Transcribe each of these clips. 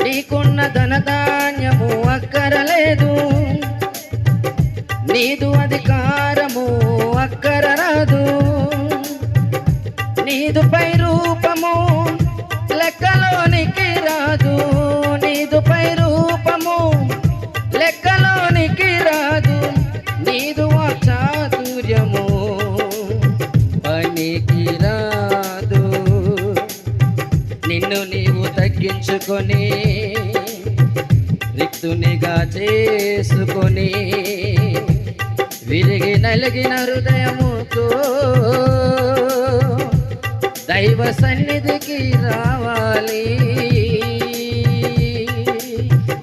నీకున్న ధనధాన్యము అక్కరలేదు, నీదు అధికారము అక్కరరాదు, నీదు పై రూపము లెక్కలోనికి రాదు, నీదు పై రూపము లెక్కలోనికి రాదు, నీదు చాతుర్యము పనికి రాదు. నిన్ను నీవు తగ్గించుకొని రిక్తునిగా చేసుకొని విరిగి నలిగిన హృదయముతో దైవ సన్నిధికి రావాలి.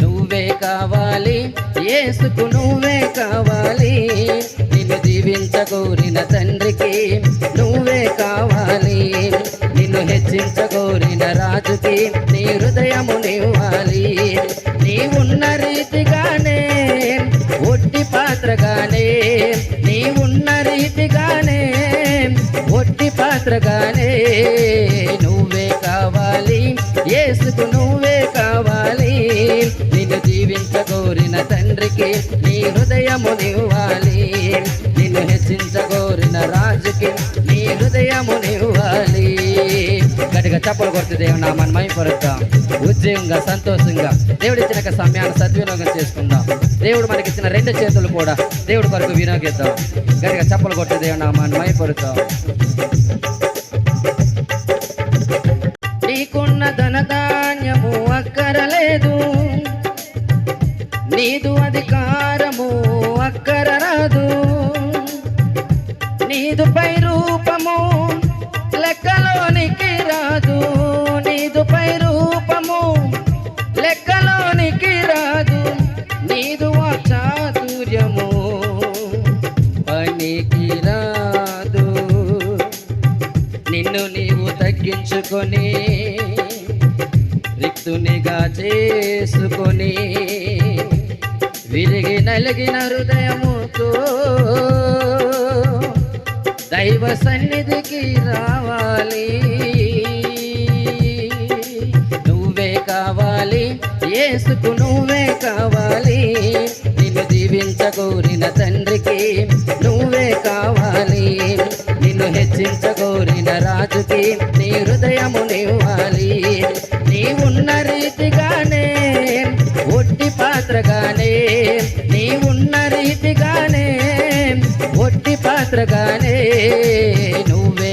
నువ్వే కావాలి, యేసుకు నువ్వే కావాలి, నిన్ను దీవించగోరిన తండ్రికి నువ్వే కావాలి, నిన్ను హెచ్చించగోరిన రాజుకి నీ హృదయమునివ్వాలి. నీవున్న రీతిగానే ఒట్టి పాత్రగానే, నీవున్న రీతిగానే ఒట్టి పాత్రగానే నువ్వే కావాలి, యేసుకు నువ్వే కావాలి, నిన్ను దీవించగోరిన తండ్రికి నీ హృదయమునివ్వాలి, నిన్ను హెచ్చించగోరిన రాజుకి నీ హృదయమునివ్వాలి. గట్టిగా చప్పలు కొడుతూ దేవుని నామాన్ని మహిమపరుద్దాం. ఉద్యోగంగా సంతోషంగా దేవుడిచ్చిన సమయాన్ని సద్వినియోగం చేసుకుందాం. దేవుడు మనకిచ్చిన 2 చేతులు కూడా దేవుడి కొరకు వినియోగిద్దాం. గట్టిగా చప్పలు కొట్టు దేవుని నామాన్ని మహిమపరుద్దాం. నీకున్న ధనధాన్యము అక్కరలేదు, నీదు అధికారము అక్కరరాదు, నీదు పై రూపము లెక్కలోనికి రాదు, నీదు పై రూపము లెక్కలోనికి రాదు, నీదు చాతుర్యము పనికి రాదు. నిన్ను నీవు తగ్గించుకొని రిక్తునిగా చేసుకొని విరిగి నలిగిన హృదయముతో దైవ సన్నిధికి రావాలి. నువ్వే కావాలి, యేసుకు నువ్వే కావాలి, నిన్ను దీవించగోరిన తండ్రికి నువ్వే కావాలి, నిన్ను హెచ్చించగోరిన రాజుకి నీ హృదయమునివ్వాలి. నీవున్న రీతిగానే ఒట్టి పాత్రగానే, నీవున్న రీతిగానే ఒట్టి పాత్రగానే నువ్వే